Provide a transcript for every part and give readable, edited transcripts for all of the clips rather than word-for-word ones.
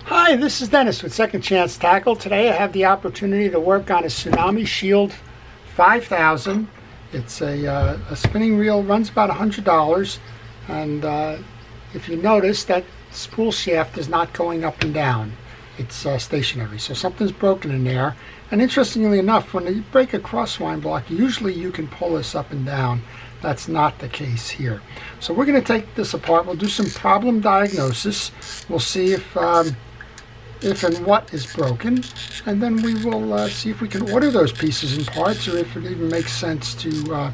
Hi, this is Dennis with Second Chance Tackle. Today I have the opportunity to work on a Tsunami Shield 5000. It's a spinning reel, runs about $100, and if you notice, that spool shaft is not going up and down. It's stationary, so something's broken in there. And interestingly enough, when you break a crosswind block, usually you can pull this up and down. That's not the case here. So we're going to take this apart. We'll do some problem diagnosis. We'll see if and what is broken, and then we will see if we can order those pieces and parts, or if it even makes sense to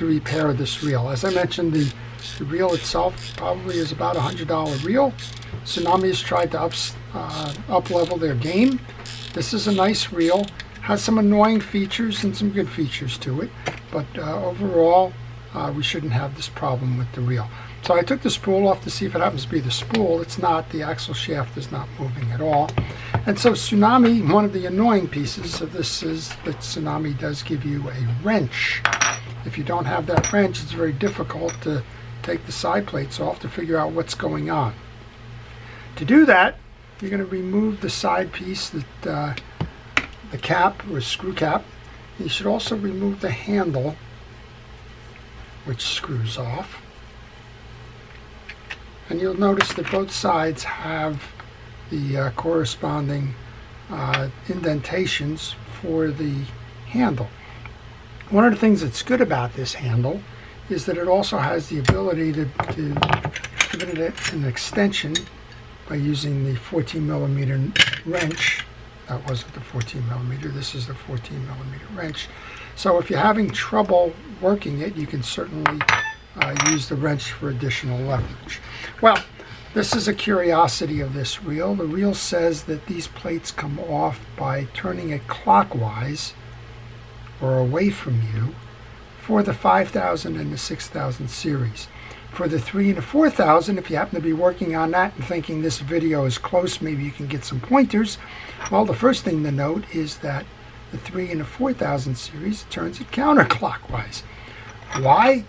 repair this reel. As I mentioned, the reel itself probably is about a $100 reel. Tsunami has tried to up level their game. This is a nice reel, has some annoying features and some good features to it, but overall we shouldn't have this problem with the reel. So I took the spool off to see if it happens to be the spool. It's not. The axle shaft is not moving at all. And so Tsunami, one of the annoying pieces of this is that Tsunami does give you a wrench. If you don't have that wrench, it's very difficult to take the side plates off to figure out what's going on. To do that, you're going to remove the side piece, the cap or screw cap. You should also remove the handle, which screws off. And you'll notice that both sides have the corresponding indentations for the handle. One of the things that's good about this handle is that it also has the ability to give it an extension by using the 14mm wrench. That wasn't the 14mm, this is the 14mm wrench. So if you're having trouble working it, you can certainly use the wrench for additional leverage. Well, this is a curiosity of this reel. The reel says that these plates come off by turning it clockwise or away from you for the 5000 and the 6000 series. For the 3 and the 4000, if you happen to be working on that and thinking this video is close, maybe you can get some pointers. Well, the first thing to note is that the 3 and the 4000 series turns it counterclockwise. Why?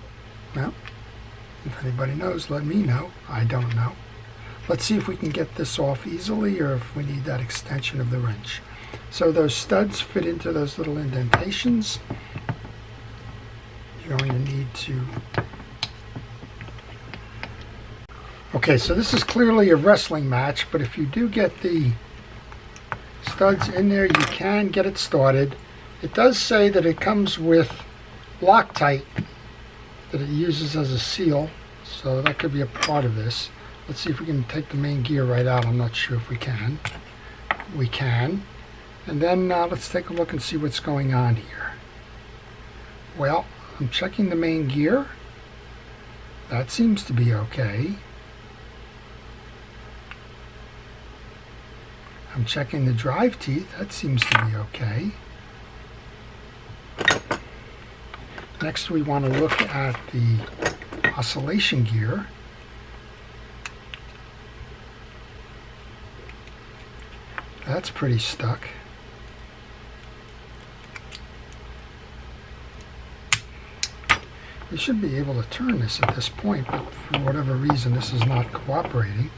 Well, if anybody knows, let me know. I don't know. Let's see if we can get this off easily, or if we need that extension of the wrench. So those studs fit into those little indentations. You're going to need to... Okay, so this is clearly a wrestling match, but if you do get the studs in there, you can get it started. It does say that it comes with Loctite that it uses as a seal, so that could be a part of this. Let's see if we can take the main gear right out. I'm not sure if we can. We can. And then let's take a look and see what's going on here. Well, I'm checking the main gear. That seems to be okay. I'm checking the drive teeth. That seems to be okay. Next, we want to look at the oscillation gear. That's pretty stuck. We should be able to turn this at this point, but for whatever reason this is not cooperating.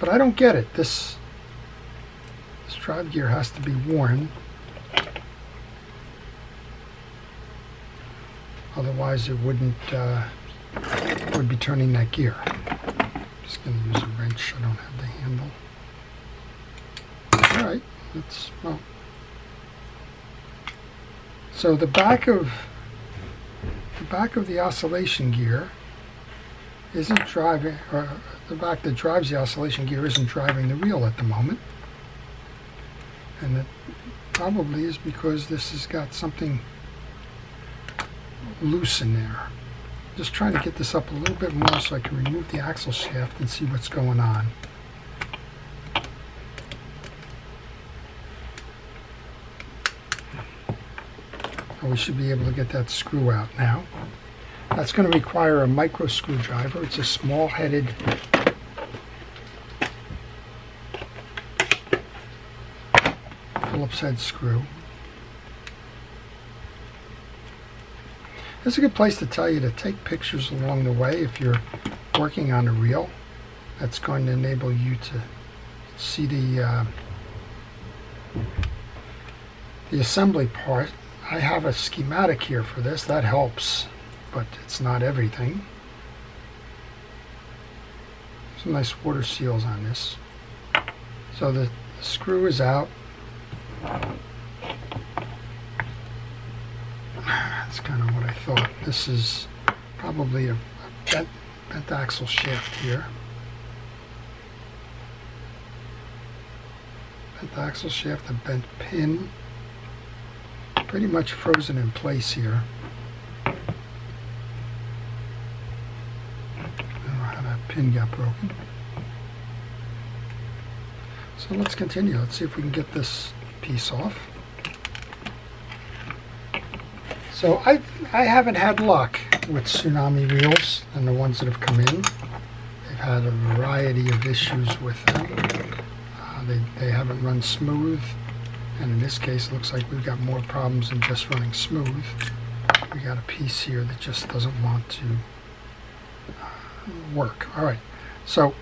But I don't get it. This drive gear has to be worn. Otherwise it wouldn't would be turning that gear. Just going to use a wrench. I don't have the handle. Alright, well. So the back of the oscillation gear isn't driving, or the back that drives the oscillation gear isn't driving the reel at the moment. And it probably is because this has got something loose in there. Just trying to get this up a little bit more so I can remove the axle shaft and see what's going on. And we should be able to get that screw out now. That's going to require a micro screwdriver. It's a small headed Phillips head screw. This is a good place to tell you to take pictures along the way if you're working on a reel. That's going to enable you to see the assembly part. I have a schematic here for this. That helps, but it's not everything. Some nice water seals on this. So the screw is out. That's kind of what I thought. This is probably a bent axle shaft here. Bent axle shaft, a bent pin. Pretty much frozen in place here. I don't know how that pin got broken. So let's continue. Let's see if we can get this piece off. So I haven't had luck with Tsunami reels and the ones that have come in. They've had a variety of issues with them. They haven't run smooth, and in this case it looks like we've got more problems than just running smooth. We got a piece here that just doesn't want to work. All right, so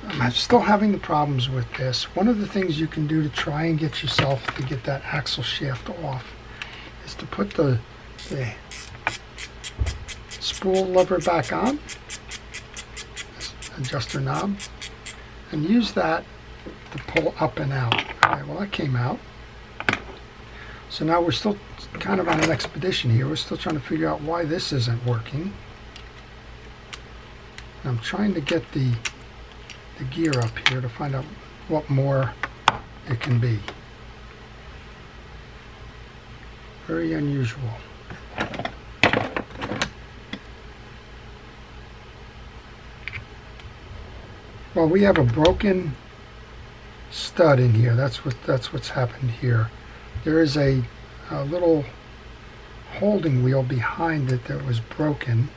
I'm still having the problems with this. One of the things you can do to try and get yourself to get that axle shaft off is to put the spool lever back on, this adjuster knob, and use that to pull up and out. All right, well, that came out. So now we're still kind of on an expedition here. We're still trying to figure out why this isn't working. And I'm trying to get the gear up here to find out what more it can be. Very unusual. Well, we have a broken stud in here. That's what's happened here. There is a little holding wheel behind it that was broken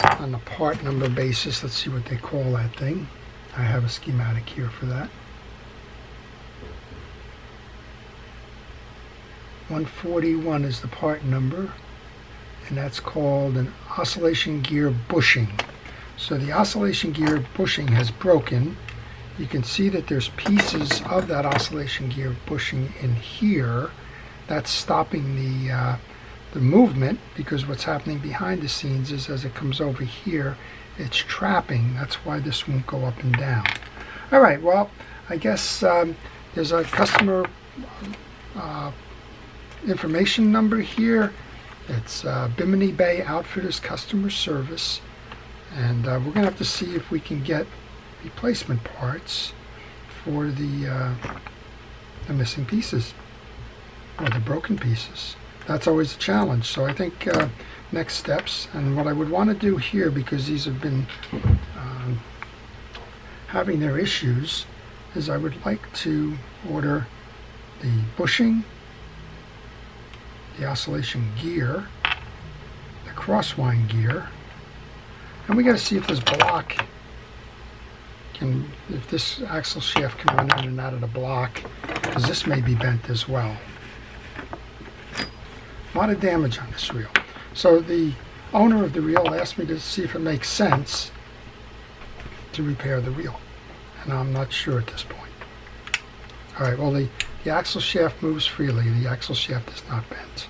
on the part number basis. Let's see what they call that thing. I have a schematic here for that. 141 is the part number, and that's called an oscillation gear bushing. So the oscillation gear bushing has broken. You can see that there's pieces of that oscillation gear bushing in here. That's stopping the movement, because what's happening behind the scenes is as it comes over here, it's trapping. That's why this won't go up and down. All right, well, I guess there's a customer information number here. It's Bimini Bay Outfitters Customer Service, and we're going to have to see if we can get replacement parts for the missing pieces or the broken pieces. That's always a challenge. So I think next steps, and what I would want to do here, because these have been having their issues, is I would like to order the bushing, the oscillation gear, the crosswind gear, and we got to see if this block can, if this axle shaft can run in and out of the block, because this may be bent as well. A lot of damage on this reel. So the owner of the reel asked me to see if it makes sense to repair the reel, and I'm not sure at this point. All right, well, the axle shaft moves freely. The axle shaft is not bent.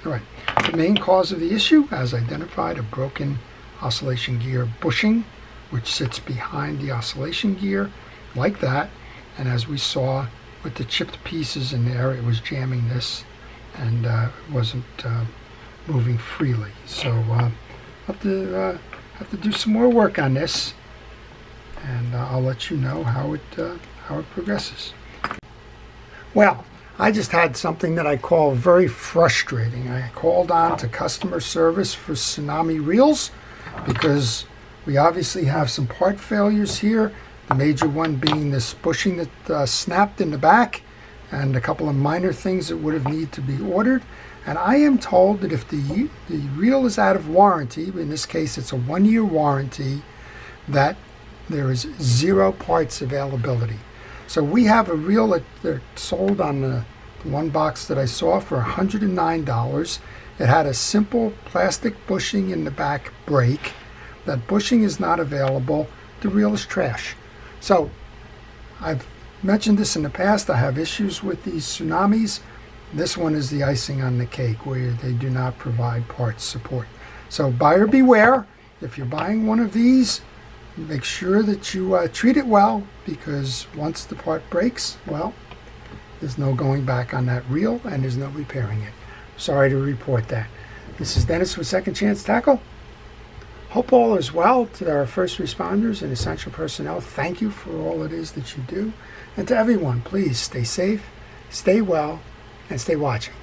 All right, the main cause of the issue, as identified, a broken oscillation gear bushing, which sits behind the oscillation gear like that, and as we saw with the chipped pieces in there, it was jamming this and wasn't moving freely. So have to do some more work on this, and I'll let you know how it progresses. Well, I just had something that I call very frustrating. I called on to customer service for Tsunami reels because we obviously have some part failures here. The major one being this bushing that snapped in the back, and a couple of minor things that would have needed to be ordered. And I am told that if the reel is out of warranty, in this case it's a 1-year warranty, that there is 0 parts availability. So we have a reel that they're sold on the one box that I saw for $109. It had a simple plastic bushing in the back brake. That bushing is not available. the reel is trash. So I've mentioned this in the past. I have issues with these Tsunamis. This one is the icing on the cake, where they do not provide parts support. So buyer beware. If you're buying one of these, make sure that you treat it well, because once the part breaks, well, there's no going back on that reel and there's no repairing it. Sorry to report that. This is Dennis with Second Chance Tackle. Hope all is well. To our first responders and essential personnel, thank you for all it is that you do. And to everyone, please stay safe, stay well, and stay watching.